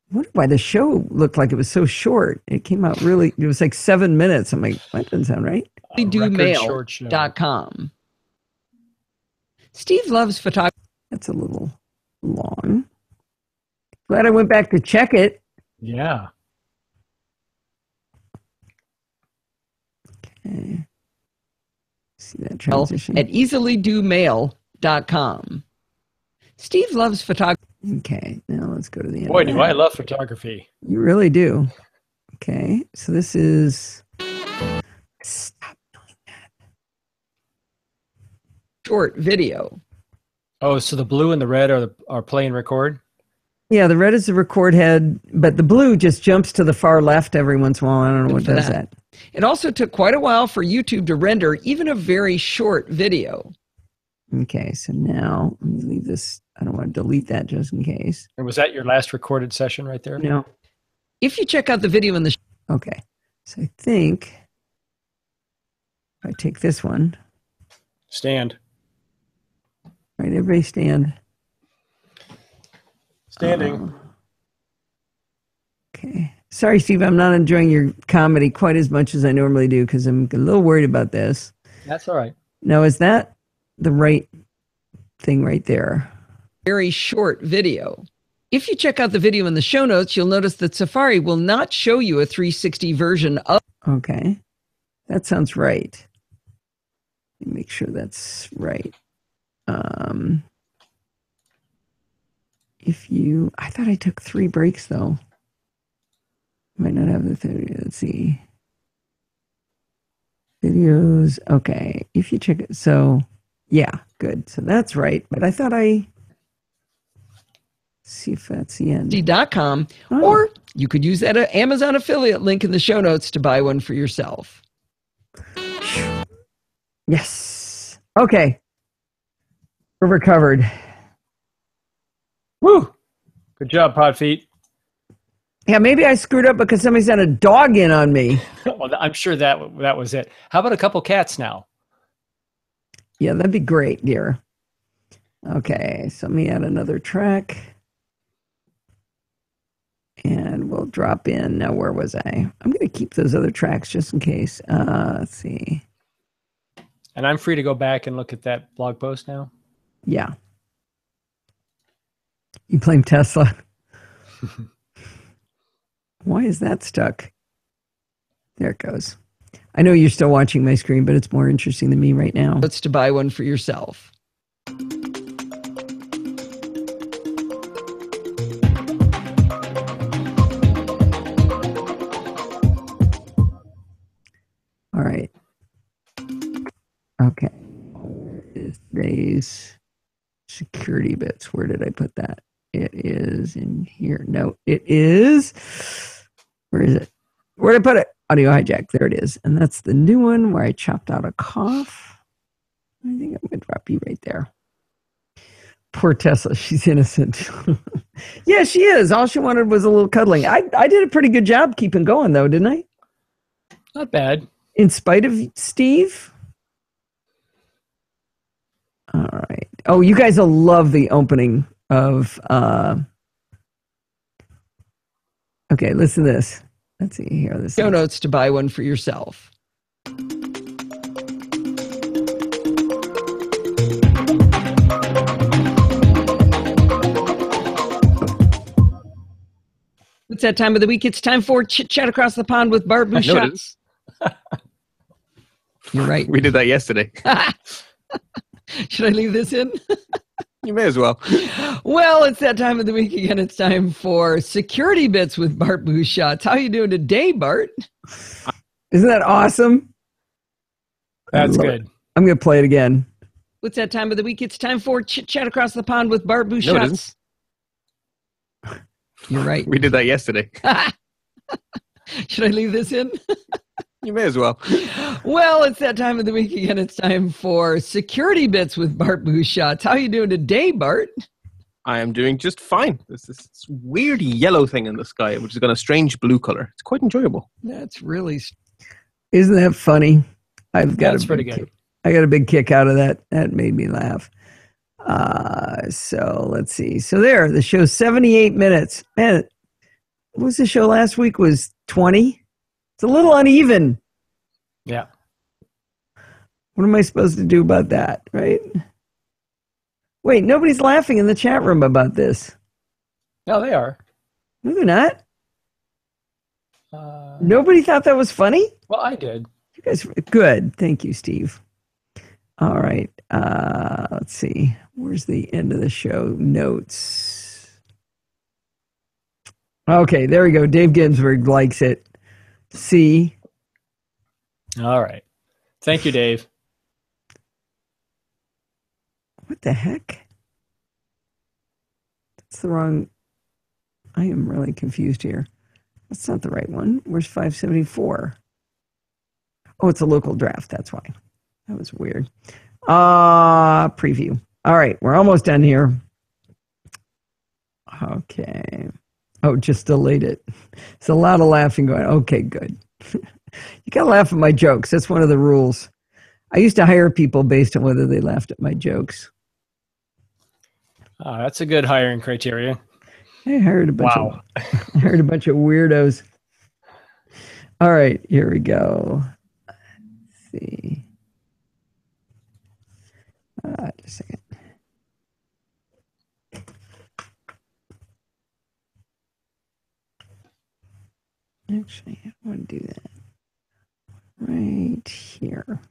I wonder why the show looked like it was so short. It came out really, it was like 7 minutes. I'm like, that doesn't sound right. Easilydomail.com. Steve loves photography. That's a little long. Glad I went back to check it. Yeah. Okay. See that transition? At easilydomail.com. Steve loves photography. Okay, now let's go to the end. Boy, do I love photography. You really do. Okay, so this is. Stop doing that. Short video. Oh, so the blue and the red are play and record? Yeah, the red is the record head, but the blue just jumps to the far left every once in a while. I don't know what does that. It also took quite a while for YouTube to render even a very short video. Okay, so now let me leave this. I don't want to delete that just in case. And was that your last recorded session right there? No. If you check out the video in the... Okay, so I think if I take this one. Stand. All right, everybody stand. Standing. Okay. Sorry, Steve, I'm not enjoying your comedy quite as much as I normally do because I'm a little worried about this. That's all right. Now, is that the right thing right there? Very short video. If you check out the video in the show notes, you'll notice that Safari will not show you a 360 version of... Okay. That sounds right. Let me make sure that's right. I thought I took 3 breaks though. Might not have the 30. Let's see. Videos. Okay. If you check it. So yeah, good. So that's right. But I thought see if that's the end. .com, or you could use that Amazon affiliate link in the show notes to buy one for yourself. Yes. Okay. We're recovered. Woo! Good job, Podfeet. Yeah, maybe I screwed up because somebody sent a dog in on me. Well, I'm sure that was it. How about a couple cats now? Yeah, that'd be great, dear. Okay, so let me add another track. And we'll drop in. Now, where was I? I'm going to keep those other tracks just in case. Let's see. And I'm free to go back and look at that blog post now? Yeah. You blame Tesla. Why is that stuck? There it goes. I know you're still watching my screen, but it's more interesting than me right now. It's to buy one for yourself. All right. Okay. Today's security bits. Where did I put that? It is in here. No, it is. Where is it? Where did I put it? Audio hijack. There it is. And that's the new one where I chopped out a cough. I think I'm going to drop you right there. Poor Tesla. She's innocent. Yeah, she is. All she wanted was a little cuddling. I did a pretty good job keeping going, though, didn't I? Not bad. In spite of Steve? All right. Oh, you guys will love the opening of... Okay, listen to this. Let's see here. This show notes to buy one for yourself. It's that time of the week. It's time for Chit Chat Across the Pond with Bart Bouchot. You're right. We did that yesterday. Should I leave this in? You may as well. Well, it's that time of the week again. It's time for Security Bits with Bart Bouchot. How are you doing today, Bart? Isn't that awesome? That's good. I'm going to play it again. What's that time of the week? It's time for Chit Chat Across the Pond with Bart Bouchot. No, it isn't. You're right. We did that yesterday. Should I leave this in? You may as well. Well, it's that time of the week again. It's time for Security Bits with Bart Bouchot. How are you doing today, Bart? I am doing just fine. There's this weird yellow thing in the sky, which has got a strange blue color. It's quite enjoyable. That's really... Isn't that funny? That's pretty good. I got a big kick out of that. That made me laugh. So let's see. So there, the show's 78 minutes. Man, what was the show last week? Was 20? It's a little uneven. Yeah. What am I supposed to do about that, right? Wait, nobody's laughing in the chat room about this. No, they are. No, they're not. Nobody thought that was funny? Well, I did. You guys, good. Thank you, Steve. All right. Let's see. Where's the end of the show notes? Okay, there we go. Dave Ginsburg likes it. See? All right. Thank you, Dave. What the heck? That's the wrong. I am really confused here. That's not the right one. Where's 574? Oh, it's a local draft. That's why. That was weird. Preview. All right, we're almost done here. Okay. Oh, just delete it. It's a lot of laughing going. Okay, good. You got to laugh at my jokes. That's one of the rules. I used to hire people based on whether they laughed at my jokes. That's a good hiring criteria. I hired a bunch Wow. I hired a bunch of weirdos. All right, here we go. Let's see. Just a second. Actually, I want to do that right here.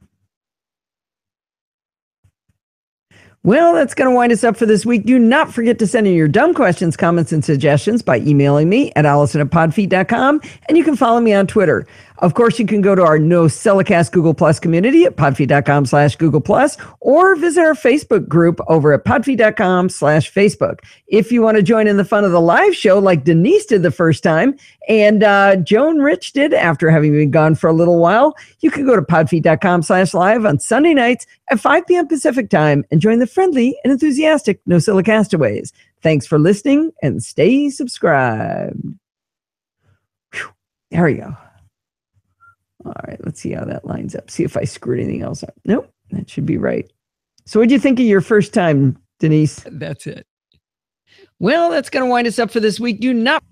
Well, that's going to wind us up for this week. Do not forget to send in your dumb questions, comments, and suggestions by emailing me at allison@podfeet.com, and you can follow me on Twitter. Of course, you can go to our NosillaCast Google Plus community at podfeet.com/Google Plus, or visit our Facebook group over at podfeet.com/Facebook. If you want to join in the fun of the live show like Denise did the first time, and Joan Rich did after having been gone for a little while, you can go to podfeet.com/live on Sunday nights at 5 p.m. Pacific time and join the friendly and enthusiastic NosillaCastaways. Thanks for listening and stay subscribed. Whew. There we go. All right, let's see how that lines up. See if I screwed anything else up. Nope, that should be right. So what'd you think of your first time, Denise? That's it. Well, that's going to wind us up for this week. Do not.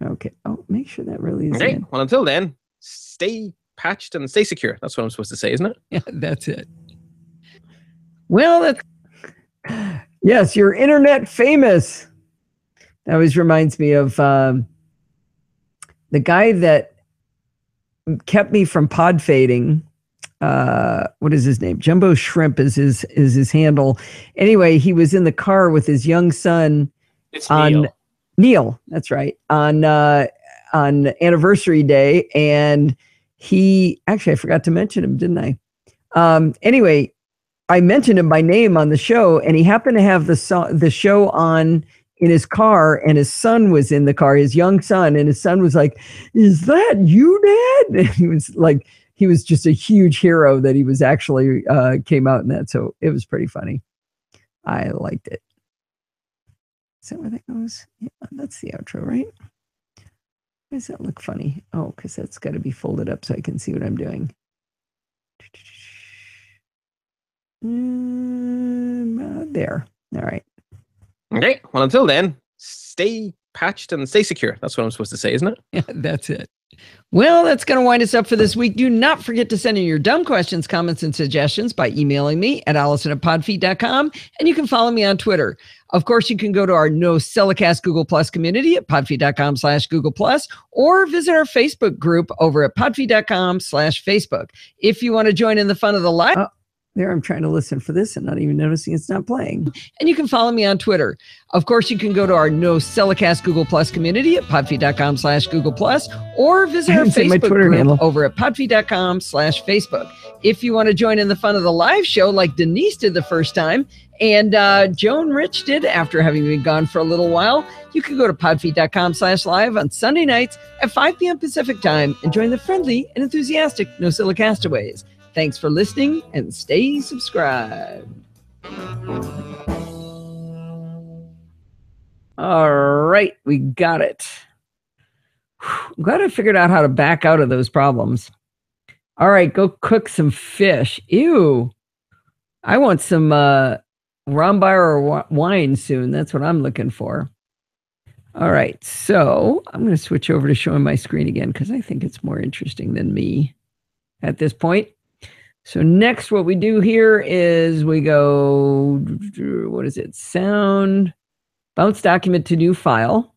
Okay. Oh, make sure that really is Okay. in. Well, until then, stay patched and stay secure. That's what I'm supposed to say, isn't it? Yeah, that's it. Well, that's... Yes, you're internet famous. That always reminds me of the guy that kept me from pod fading. What is his name? Jumbo Shrimp is his handle. Anyway, he was in the car with his young son. It's Neil. Neil, that's right. On anniversary day, and he actually I forgot to mention him, didn't I? Anyway, I mentioned him by name on the show, and he happened to have the show on in his car, and his son was in the car, his young son, and his son was like, "Is that you, Dad?" And he was just a huge hero that he was actually came out in that. So it was pretty funny. I liked it. Is that where that goes? Yeah, that's the outro, right? Why does that look funny? Oh, because that's got to be folded up so I can see what I'm doing. There. All right. Okay. Well, until then, stay patched and stay secure. That's what I'm supposed to say, isn't it? Yeah, that's it. Well, that's going to wind us up for this week. Do not forget to send in your dumb questions, comments, and suggestions by emailing me at allison@podfeet.com, and you can follow me on Twitter. Of course, you can go to our NosillaCast Google Plus community at podfeet.com/Google Plus, or visit our Facebook group over at podfeet.com/Facebook. If you want to join in the fun of the live... There, I'm trying to listen for this and not even noticing it's not playing. And you can follow me on Twitter. Of course, you can go to our NosillaCast Google Plus community at podfeet.com/Google Plus, or visit our Facebook group handle over at podfeet.com/Facebook. If you want to join in the fun of the live show like Denise did the first time, and Joan Rich did after having been gone for a little while, you can go to podfeet.com/live on Sunday nights at 5 p.m. Pacific time and join the friendly and enthusiastic NosillaCastaways. Thanks for listening and stay subscribed. All right, we got it. I'm glad I figured out how to back out of those problems. All right, go cook some fish. Ew. I want some Rombauer or wine soon. That's what I'm looking for. All right, so I'm going to switch over to showing my screen again because I think it's more interesting than me at this point. So next, what we do here is we go, what is it? Sound, bounce document to new file.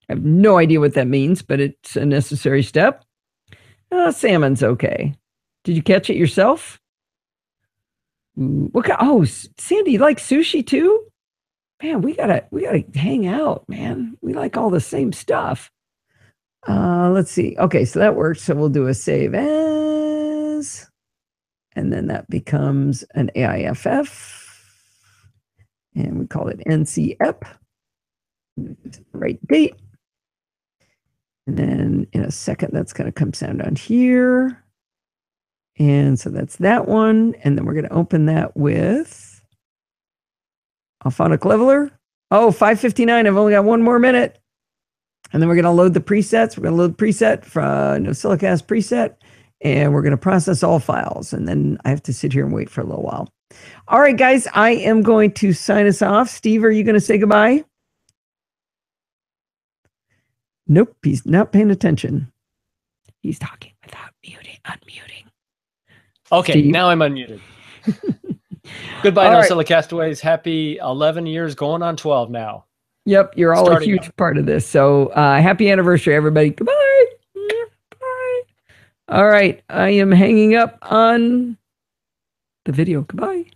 I have no idea what that means, but it's a necessary step. Salmon's okay. Did you catch it yourself? Oh, Sandy, you like sushi too? Man, we gotta hang out, man. We like all the same stuff. Let's see. Okay, so that works. So we'll do a save as. And then that becomes an AIFF. And we call it NCEP. Right date. And then in a second, that's going to come sound on here. And so that's that one. And then we're going to open that with Alphonic Leveler. Oh, 5:59. I've only got one more minute. And then we're going to load the presets. We're going to load the preset from NosillaCast preset. And we're going to process all files. And then I have to sit here and wait for a little while. All right, guys, I am going to sign us off. Steve, are you going to say goodbye? Nope, he's not paying attention. He's talking without unmuting. Okay, Steve? now I'm unmuted. Goodbye, All right. NosillaCast Castaways. Happy 11 years, going on 12 now. Yep, you're all Starting a huge up. part of this. So happy anniversary, everybody. Goodbye. Bye. All right, I am hanging up on the video. Goodbye.